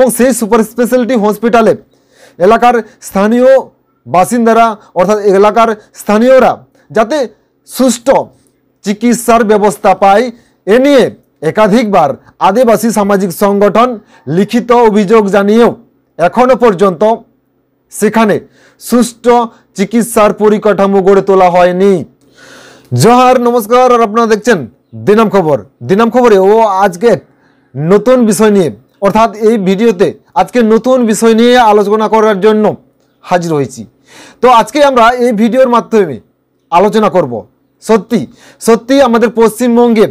এবং সেই super speciality হসপিটালে এলাকার স্থানীয় বাসিন্দারা অর্থাৎ এলাকার স্থানীয়রা যাতে সুষ্ঠু চিকিৎসার ব্যবস্থা পায় এ নিয়ে একাধিকবার আদিবাসী সামাজিক সংগঠন লিখিত অভিযোগ জানিয়েও এখনো পর্যন্ত সেখানে সুষ্ঠু চিকিৎসার পরিকাঠামো গড়ে তোলা হয়নি। জোহার, নমস্কার, আর আপনারা দেখছেন দিনাম খবর। দিনাম খবরে আজকে নতুন বিষয় নিয়ে অর্থাৎ এই ভিডিওতে আজকে নতুন বিষয় নিয়ে আলোচনা করার জন্য হাজির হয়েছি। তো আজকে আমরা এই ভিডিওর মাধ্যমে আলোচনা করব সত্যি সত্যি আমাদের পশ্চিমবঙ্গে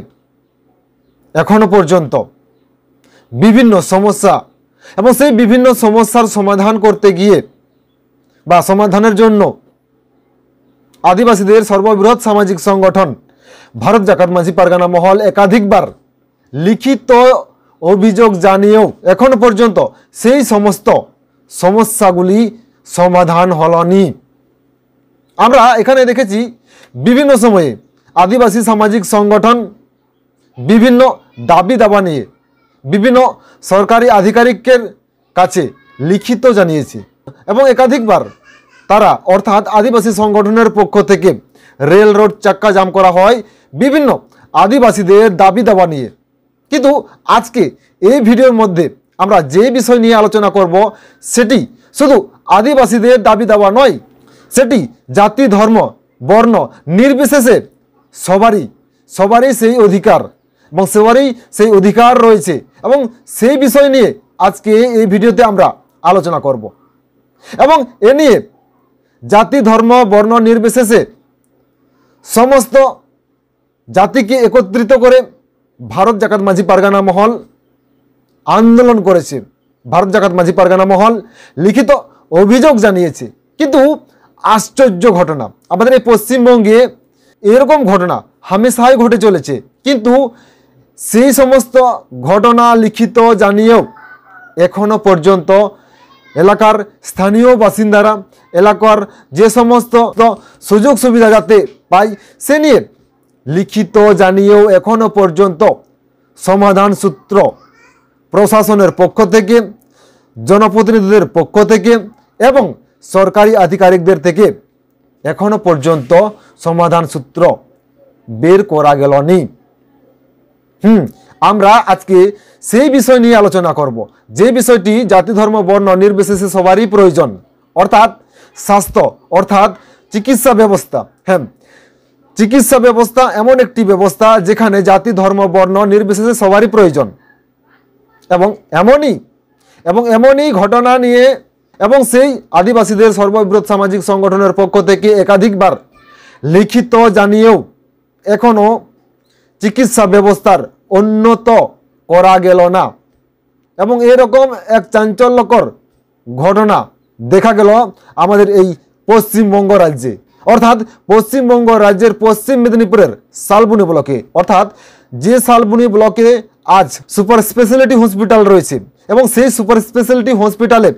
এখনো পর্যন্ত বিভিন্ন সমস্যা এবং সেই বিভিন্ন সমস্যার সমাধান করতে গিয়ে বা সমাধানের জন্য আদিবাসীদের সর্ববৃহৎ সামাজিক সংগঠন ভারত জাকাত মাঝি পারগানা মহল একাধিকবার লিখিত অভিযোগ জানিয়েও এখনো পর্যন্ত সেই সমস্ত সমস্যাগুলি সমাধান হয়নি। আমরা এখানে দেখেছি বিভিন্ন সময়ে আদিবাসী সামাজিক সংগঠন বিভিন্ন দাবি দাবা নিয়ে বিভিন্ন সরকারি আধিকারিকের কাছে লিখিত জানিয়েছে এবং একাধিকবার তারা অর্থাৎ আদিবাসী সংগঠনের পক্ষ থেকে রেল রোড চাক্কা জাম করা হয় বিভিন্ন আদিবাসীদের দাবি দাবা নিয়ে। কিন্তু আজকে এই ভিডিওর মধ্যে আমরা যে বিষয় নিয়ে আলোচনা করব সেটি শুধু আদিবাসীদের দাবি দাবা নয়, সেটি জাতি ধর্ম বর্ণ নির্বিশেষে সবারই সেই অধিকার এবং সবারই সেই অধিকার রয়েছে এবং সেই বিষয় নিয়ে আজকে এই ভিডিওতে আমরা আলোচনা করব এবং এ নিয়ে জাতি ধর্ম বর্ণ নির্বিশেষে সমস্ত জাতিকে একত্রিত করে ভারত জাকাত মাঝি পারগানা মহল আন্দোলন করেছে। ভারত জাকাত মাঝি পারগানা মহল লিখিত অভিযোগ জানিয়েছে। কিন্তু আশ্চর্য ঘটনা, আমাদের এই পশ্চিমবঙ্গে এরকম ঘটনা হামেশাই ঘটে চলেছে, কিন্তু সেই সমস্ত ঘটনা লিখিত জানিয়েও এখনো পর্যন্ত এলাকার স্থানীয় বাসিন্দারা এলাকার যে সমস্ত সুযোগ সুবিধা যাতে পায় সে নিয়ে লিখিত জানিয়েও এখনো পর্যন্ত সমাধান সূত্র প্রশাসনের পক্ষ থেকে, জনপ্রতিনিধিদের পক্ষ থেকে এবং সরকারি আধিকারিকদের থেকে এখনো পর্যন্ত সমাধান সূত্র বের করা গেলনি। আমরা আজকে সেই বিষয় নিয়ে আলোচনা করব যে বিষয়টি জাতি ধর্ম বর্ণ নির্বিশেষে সবারই প্রয়োজন, অর্থাৎ স্বাস্থ্য অর্থাৎ চিকিৎসা ব্যবস্থা। চিকিৎসা ব্যবস্থা এমন একটি ব্যবস্থা যেখানে জাতি ধর্ম বর্ণ নির্বিশেষে সবারই প্রয়োজন এবং এমনই ঘটনা নিয়ে এবং সেই আদিবাসীদের সর্ববৃহৎ সামাজিক সংগঠনের পক্ষ থেকে একাধিকবার লিখিত জানিয়েও এখনো চিকিৎসা ব্যবস্থার উন্নত করা গেল না এবং এরকম এক চাঞ্চল্যকর ঘটনা দেখা গেল আমাদের এই পশ্চিমবঙ্গ রাজ্যে, অর্থাৎ পশ্চিমবঙ্গ রাজ্যের পশ্চিম মেদিনীপুরের শালবনী ব্লকে, অর্থাৎ যে শালবনী ব্লকে আজ সুপার স্পেশালিটি হসপিটাল রয়েছে এবং সেই সুপার স্পেশালিটি হসপিটালে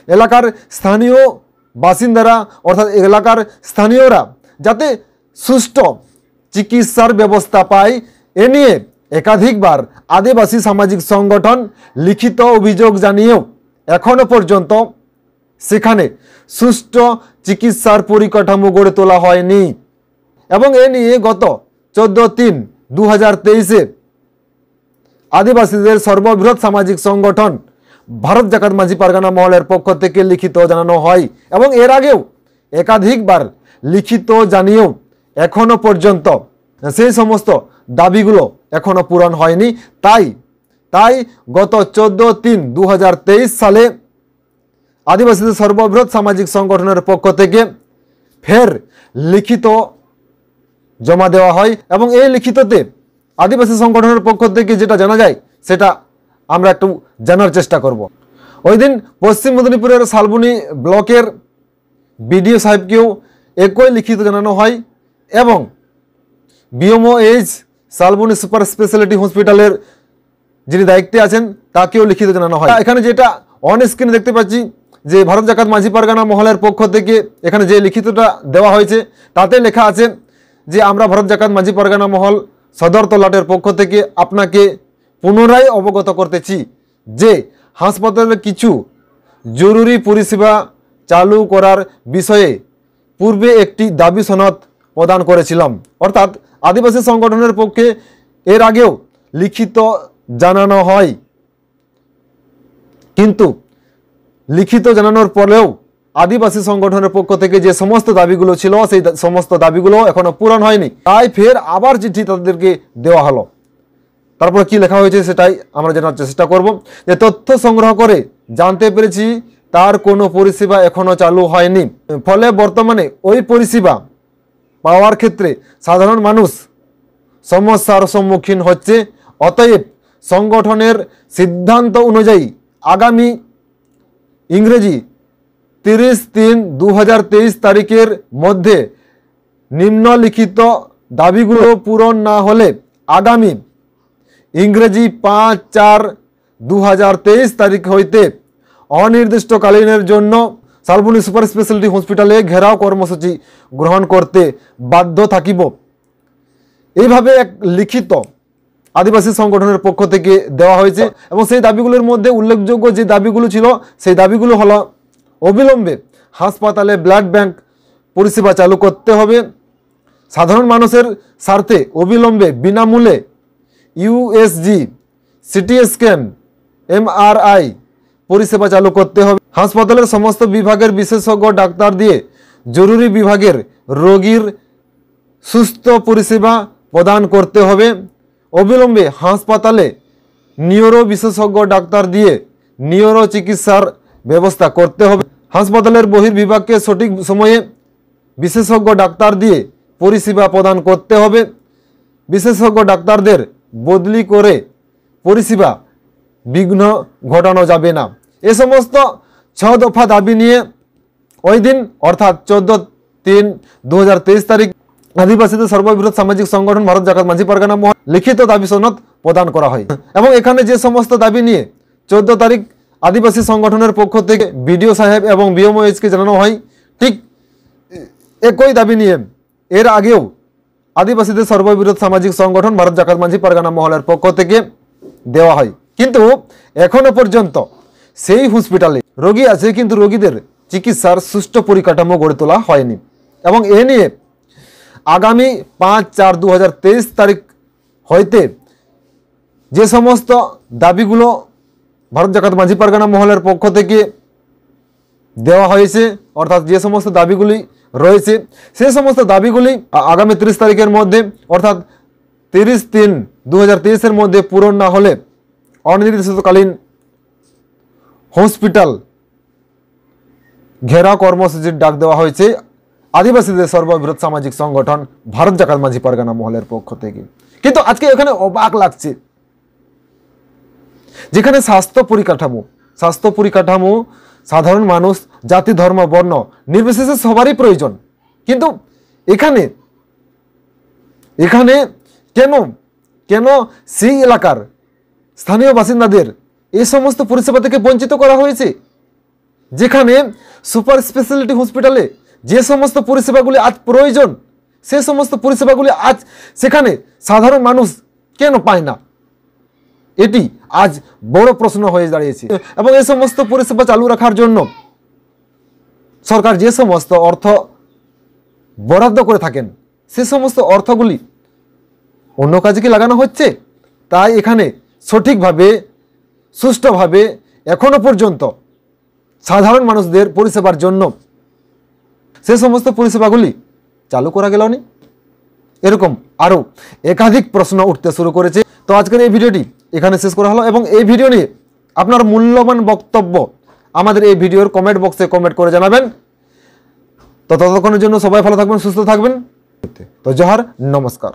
এলাকার স্থানীয় বাসিন্দারা অর্থাৎ এলাকার স্থানীয়রা যাতে সুষ্ঠু চিকিৎসার ব্যবস্থা পায় এ নিয়ে একাধিকবার আদিবাসী সামাজিক সংগঠন লিখিত অভিযোগ জানিয়েও এখনো পর্যন্ত সেখানে সুষ্ঠু চিকিৎসার পরিকাঠামো গড়ে তোলা হয়নি এবং এ নিয়ে গত 14/3/2023 আদিবাসীদের সর্ববৃহৎ সামাজিক সংগঠন ভারত জাকাত মাঝি পারগানা মহলের পক্ষ থেকে লিখিত জানানো হয় এবং এর আগেও একাধিকবার লিখিত জানিয়েও এখনো পর্যন্ত সেই সমস্ত দাবিগুলো এখনো পূরণ হয়নি। তাই গত 14/3/2023 সালে আদিবাসীদের সর্ববৃহৎ সামাজিক সংগঠনের পক্ষ থেকে ফের লিখিত জমা দেওয়া হয় এবং এই লিখিততে আদিবাসী সংগঠনের পক্ষ থেকে যেটা জানা যায় সেটা আমরা একটু জানার চেষ্টা করব। ওই দিন পশ্চিম মেদিনীপুরের শালবনী ব্লকের বিডিও সাহেবকেও একই লিখিত জানানো হয় এবং বিএমওএইচ শালবনী সুপার স্পেশালিটি হসপিটালের যিনি দায়িত্বে আছেন তাকেও লিখিত জানানো হয়। এখানে যেটা অন স্ক্রিনে দেখতে পাচ্ছি যে ভারত জাকাত মাঝি পারগানা মহলের পক্ষ থেকে এখানে যে লিখিতটা দেওয়া হয়েছে তাতে লেখা আছে যে আমরা ভারত জাকাত মাঝি পারগানা মহল সদর তলাটের পক্ষ থেকে আপনাকে পুনরায় অবগত করতেছি যে হাসপাতালের কিছু জরুরি পরিষেবা চালু করার বিষয়ে পূর্বে একটি দাবি সনদ প্রদান করেছিলাম। অর্থাৎ আদিবাসী সংগঠনের পক্ষে এর আগেও লিখিত জানানো হয়, কিন্তু লিখিত জানানোর পরেও আদিবাসী সংগঠনের পক্ষ থেকে যে সমস্ত দাবিগুলো ছিল সেই সমস্ত দাবিগুলো এখনো পূরণ হয়নি। তাই ফের আবার চিঠি তাদেরকে দেওয়া হলো। তারপর কি লেখা হয়েছে সেটাই আমরা জানার চেষ্টা করব। যে তথ্য সংগ্রহ করে জানতে পেরেছি তার কোনো পরিষেবা এখনো চালু হয়নি, ফলে বর্তমানে ওই পরিষেবা পাওয়ার ক্ষেত্রে সাধারণ মানুষ সমস্যার সম্মুখীন হচ্ছে। অতএব সংগঠনের সিদ্ধান্ত অনুযায়ী আগামী ইংরেজি 30/3/2023 তারিখের মধ্যে নিম্নলিখিত দাবিগুলো পূরণ না হলে আগামী ইংরেজি 5/4/2023 তারিখ হইতে অনির্দিষ্টকালীনের জন্য শালবনী সুপার স্পেশালিটি হসপিটালে ঘেরাও কর্মসূচি গ্রহণ করতে বাধ্য থাকিব। এইভাবে এক লিখিত আদিবাসী সংগঠনের পক্ষ থেকে দেওয়া হয়েছে এবং সেই দাবিগুলোর মধ্যে উল্লেখযোগ্য যে দাবিগুলো ছিল সেই দাবিগুলো হলো অবিলম্বে হাসপাতালে ব্লাড ব্যাংক পরিষেবা চালু করতে হবে, সাধারণ মানুষের স্বার্থে অবিলম্বে বিনামূল্যে ইউএসজি, সিটি স্ক্যান, এমআরআই পরিষেবা চালু করতে হবে, হাসপাতালের সমস্ত বিভাগের বিশেষজ্ঞ ডাক্তার দিয়ে জরুরি বিভাগের রোগীর সুস্থ পরিষেবা প্রদান করতে হবে, অবিলম্বে হাসপাতালে নিউরো বিশেষজ্ঞ ডাক্তার দিয়ে নিউরো চিকিৎসার ব্যবস্থা করতে হবে, হাসপাতালের বহির্বিভাগকে সঠিক সময়ে বিশেষজ্ঞ ডাক্তার দিয়ে পরিষেবা প্রদান করতে হবে, বিশেষজ্ঞ ডাক্তারদের বদলি করে পরিষেবা বিঘ্ন ঘটানো যাবে না। এ সমস্ত 6 দফা দাবি নিয়ে ওই দিন অর্থাৎ 14/3/2023 তারিখ আদিবাসীদের সর্ববৃহৎ সামাজিক সংগঠন ভারত জাকাত মাঝি পারগানা মহল লিখিত দাবি সনদ প্রদান করা হয় এবং এখানে যে সমস্ত দাবি নিয়ে 14 তারিখ আদিবাসী সংগঠনের পক্ষ থেকে বিডিও সাহেব এবং বিএমওএইচকে জানানো হয়, ঠিক একই দাবি নিয়ে এর আগেও আদিবাসীদের সর্ববৃহৎ সামাজিক সংগঠন ভারত জাকাত মাঝি পারগানা মহলের পক্ষ থেকে দেওয়া হয়। কিন্তু এখনো পর্যন্ত সেই হসপিটালে রোগী আছে, কিন্তু রোগীদের চিকিৎসার সুষ্ঠু পরিকাঠামো গড়ে তোলা হয়নি এবং এ নিয়ে আগামী 5/4/2023 তারিখ হইতে যে সমস্ত দাবিগুলো ভারত জাকাত মাঝি পারগানা মহলের পক্ষ থেকে দেওয়া হয়েছে, অর্থাৎ যে সমস্ত দাবিগুলি রয়েছে সেই সমস্ত দাবিগুলি আগামী 30 তারিখের মধ্যে অর্থাৎ 30/3/2023 মধ্যে পূরণ না হলে অনির্দিষ্টকালীন হসপিটাল ঘেরাও কর্মসূচির ডাক দেওয়া হয়েছে আদিবাসীদের সর্ববৃহৎ সামাজিক সংগঠন ভারত জাকাত মাঝি পারগানা মহলের পক্ষ থেকে। কিন্তু আজকে এখানে অবাক লাগছে, যেখানে স্বাস্থ্য পরিকাঠামো সাধারণ মানুষ, জাতি, ধর্ম, বর্ণ নির্বিশেষে সবারই প্রয়োজন, কিন্তু এখানে কেন সেই এলাকার স্থানীয় বাসিন্দাদের এই সমস্ত পরিষেবা থেকে বঞ্চিত করা হয়েছে? যেখানে সুপার স্পেশালিটি হসপিটালে যে সমস্ত পরিষেবাগুলি আজ প্রয়োজন সে সমস্ত পরিষেবাগুলি আজ সেখানে সাধারণ মানুষ কেন পায় না? এটি আজ বড় প্রশ্ন হয়ে দাঁড়িয়েছে এবং এই সমস্ত পরিষেবা চালু রাখার জন্য সরকার যে সমস্ত অর্থ বরাদ্দ করে থাকেন সে সমস্ত অর্থগুলি অন্য কাজে কি লাগানো হচ্ছে? তাই এখানে সঠিকভাবে সুষ্ঠুভাবে এখনো পর্যন্ত সাধারণ মানুষদের পরিষেবার জন্য সে সমস্ত পরিষেবাগুলি চালু করা গেল না। এরকম আরও একাধিক প্রশ্ন উঠতে শুরু করেছে। তো আজকের এই ভিডিওটি এখানে শেষ করা হলো এবং এই ভিডিও নিয়ে আপনার মূল্যবান বক্তব্য আমাদের এই ভিডিওর কমেন্ট বক্সে কমেন্ট করে জানাবেন। তো ততক্ষণের জন্য সবাই ভালো থাকবেন, সুস্থ থাকবেন। তো জোহার, নমস্কার।